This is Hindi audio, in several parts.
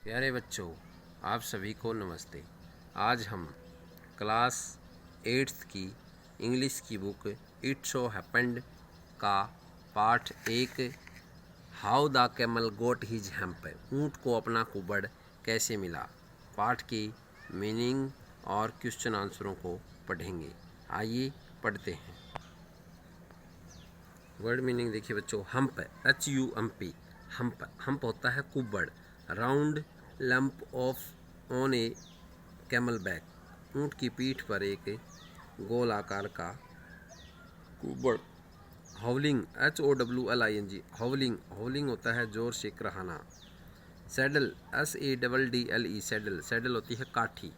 प्यारे बच्चों, आप सभी को नमस्ते। आज हम क्लास 8th की इंग्लिश की बुक इट सो हैपेंड का पाठ 1 how the camel got his hump, ऊँट को अपना कुबड़ कैसे मिला, पाठ की मीनिंग और क्वेश्चन आंसरों को पढ़ेंगे। आइए पढ़ते हैं। वर्ड मीनिंग देखिए बच्चों। हम्प, HUMP, हम्प हम्प होता है कुबड़। Round lump of on a camel back, ऊँट की पीठ पर एक गोल आकार का कुबड़। हाउलिंग, HOWLING, हाउलिंग हाउलिंग होता है जोर से कराहना। सैडल, SADDLE, सैडल सैडल होती है काठी।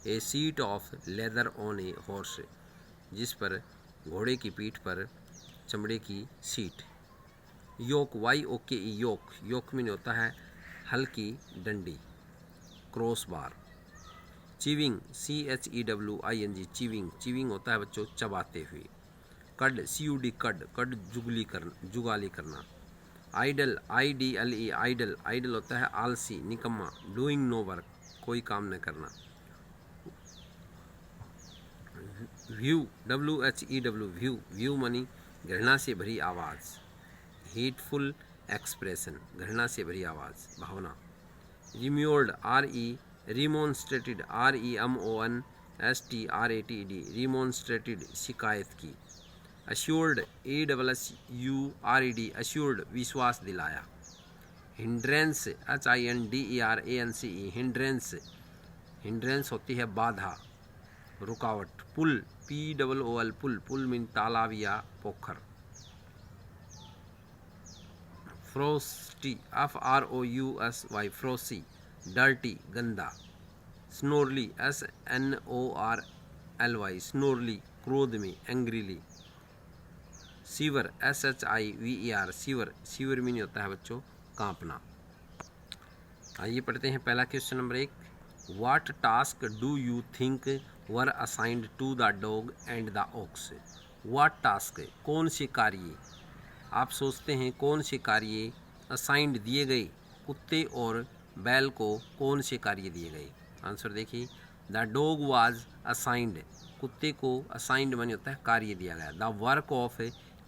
A seat of leather on a horse, जिस पर घोड़े की पीठ पर चमड़े की सीट। योक, YOKE, योक योक में होता है हल्की डंडी, cross bar. Chewing, CHEWING, chewing chewing होता है बच्चों चबाते हुए। कड, CUD, कड कड जुगाली करना। आइडल, IDLE, आइडल आइडल होता है आलसी निकम्मा। डूइंग नो वर्क, कोई काम न करना। View, WHEW, view view money घृणा से भरी आवाज़। हेटफुल एक्सप्रेशन, घृणा से भरी आवाज़, भावना। रिम्योर्ड, रिमोन्स्ट्रेटेड, REMONSTRATED, रिमोन्स्ट्रेटेड शिकायत की। अश्योर्ड, ASSURED, अश्योर्ड विश्वास दिलाया। हिंड्रेंस, HINDERANCE, हिंड्रेंस हिंड्रेंस होती है बाधा, रुकावट। पुल, POOL, पुल पुल मीन तालाब या पोखर। फ्रोस्टी, FROUSY, फ्रोसी डर्टी गंदा। स्नोरली, SNORLY, स्नोरली क्रोध में, angrily. Shiver, SHIVER, shiver shiver mean होता है बच्चों कांपना। आइए पढ़ते हैं पहला question number 1। What task do you think were assigned to the dog and the ox. What task, कौन से कार्य आप सोचते हैं, कौन से कार्य असाइंड दिए गए कुत्ते और बैल को, कौन से कार्य दिए गए। आंसर देखिए। द डॉग वाज असाइंड, कुत्ते को असाइंड माने होता है कार्य दिया गया। The work of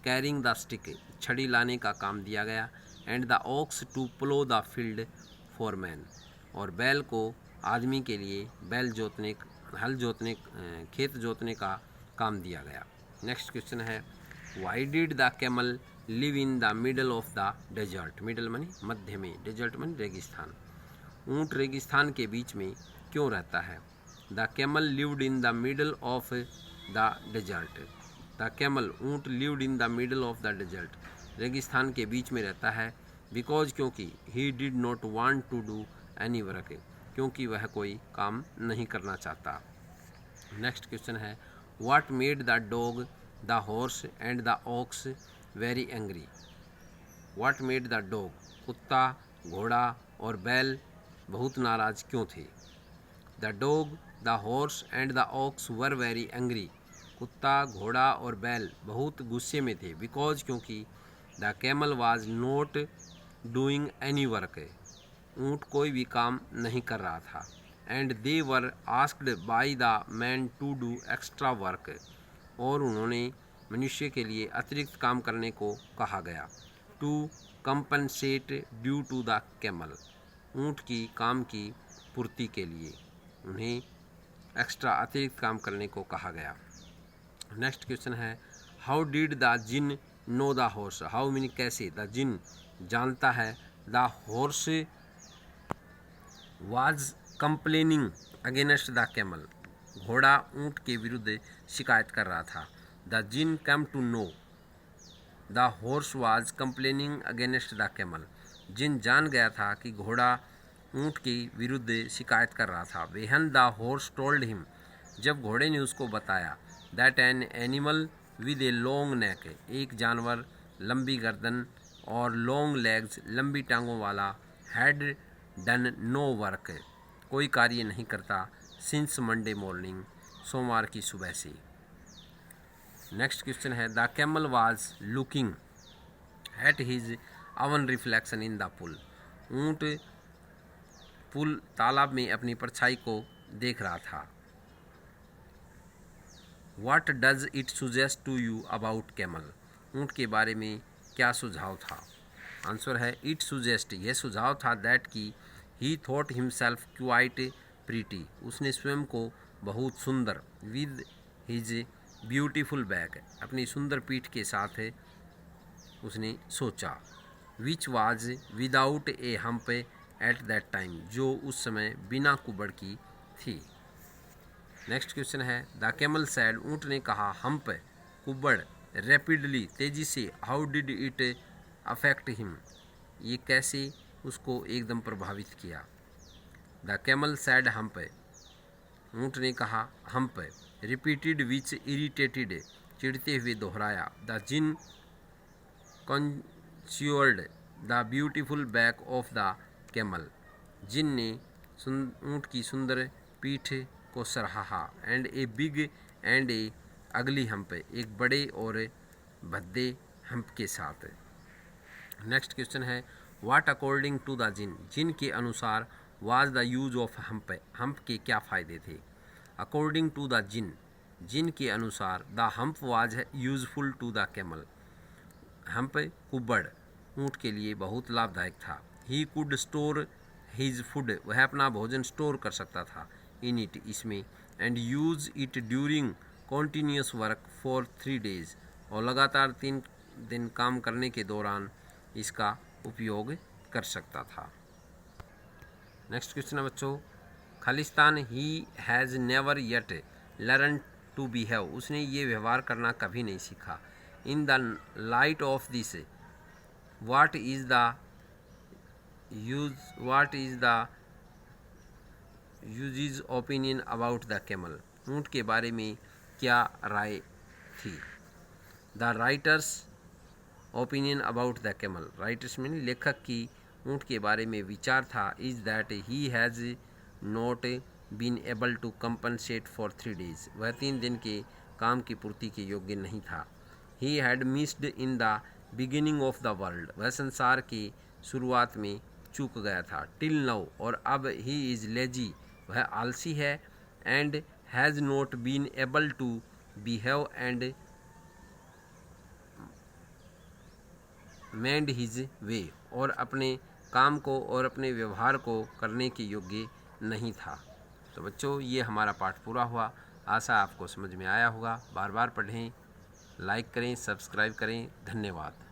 carrying the stick, छड़ी लाने का काम दिया गया। And the ox to plough the field for man, और बैल को आदमी के लिए बैल जोतने, हल जोतने, खेत जोतने का काम दिया गया। नेक्स्ट क्वेश्चन है why did the camel live in the middle of the desert. Middle मानी मध्य में, डेजर्ट मानी रेगिस्तान। ऊँट रेगिस्तान के बीच में क्यों रहता है। The camel lived in the middle of the desert. The camel, ऊँट, lived in the middle of the desert, रेगिस्तान के बीच में रहता है। बिकॉज, क्योंकि। He did not want to do any work, क्योंकि वह कोई काम नहीं करना चाहता। नेक्स्ट क्वेश्चन है what made the dog, the horse and the ox very angry. What made the dog, कुत्ता, घोड़ा और बैल बहुत नाराज क्यों थे। The dog, the horse and the aux were very angry, कुत्ता, घोड़ा और बैल बहुत गुस्से में थे। बिकॉज, क्योंकि। The camel was not doing any work, ऊँट कोई भी काम नहीं कर रहा था। And they were asked by the man to do extra work, और उन्होंने मनुष्य के लिए अतिरिक्त काम करने को कहा गया। To compensate due to the camel, ऊँट की काम की पूर्ति के लिए उन्हें एक्स्ट्रा अतिरिक्त काम करने को कहा गया। नेक्स्ट क्वेश्चन है how did the djinn know the horse. How mean कैसे, द जिन जानता है, the horse was complaining against the camel, घोड़ा ऊँट के विरुद्ध शिकायत कर रहा था। The djinn come to know the horse was complaining against the camel, जिन जान गया था कि घोड़ा ऊँट के विरुद्ध शिकायत कर रहा था। वेहन द हॉर्स टोल्ड हिम, जब घोड़े ने उसको बताया। That an animal with a long neck, एक जानवर लंबी गर्दन और लॉन्ग लेग्स, लंबी टांगों वाला। हैड डन नो वर्क, कोई कार्य नहीं करता। सिंस मंडे मॉर्निंग, सोमवार की सुबह से। नेक्स्ट क्वेश्चन है the camel was looking at his own reflection in the pool, ऊँट पुल तालाब में अपनी परछाई को देख रहा था। What does it suggest to you about camel? ऊँट के बारे में क्या सुझाव था? आंसर है इट सुजेस्ट, यह सुझाव था दैट कि ही थॉट हिमसेल्फ क्वाइट प्रीटी, उसने स्वयं को बहुत सुंदर, विद हिज ब्यूटीफुल बैक, अपनी सुंदर पीठ के साथ उसने सोचा, which was without A hump at that time, जो उस समय बिना कुबड़ की थी। नेक्स्ट क्वेश्चन है द कैमल सैड, ऊँट ने कहा, हम्प कुबड़, रैपिडली तेजी से, how did it affect him, ये कैसे उसको एकदम प्रभावित किया। द कैमल सैड हम्प, ऊँट ने कहा हम्प, रिपीटेड विच इरिटेटेड, चिढ़ते हुए दोहराया, the djinn consoled the beautiful back of the camel, जिन ने ऊँट की सुंदर पीठ को सराहा, and a big and a ugly hump, एक बड़े और भद्दे हम्प के साथ। नेक्स्ट क्वेश्चन है what according to the djinn, जिन के अनुसार was the use of hump, hump के क्या फ़ायदे थे। अकॉर्डिंग टू द जिन, जिन के अनुसार the hump was useful to the camel, hump कुबड़ ऊँट के लिए बहुत लाभदायक था। He could store his food, वह अपना भोजन स्टोर कर सकता था, इन इट, इसमें, and use it during continuous work for 3 days, और लगातार 3 दिन काम करने के दौरान इसका उपयोग कर सकता था। नेक्स्ट क्वेश्चन है बच्चों, Khalistan, he has never yet learn to behave, उसने ये व्यवहार करना कभी नहीं सीखा। In the light of this, what is the यूजिज ओपिनियन अबाउट द कैमल, ऊँट के बारे में क्या राय थी। The writer's opinion about the camel, writer's में लेखक की ऊँट के बारे में विचार था, is that he has not been able to compensate for 3 days, वह 3 दिन के काम की पूर्ति के योग्य नहीं था। He had missed in the beginning of the world, वह संसार की शुरुआत में चूक गया था। टिल नाउ, और अब ही इज़ लेजी, वह आलसी है। And has not been able to behave and mend his way, और अपने काम को और अपने व्यवहार को करने के योग्य नहीं था। तो बच्चों ये हमारा पाठ पूरा हुआ, आशा आपको समझ में आया होगा। बार बार पढ़ें, लाइक करें, सब्सक्राइब करें। धन्यवाद।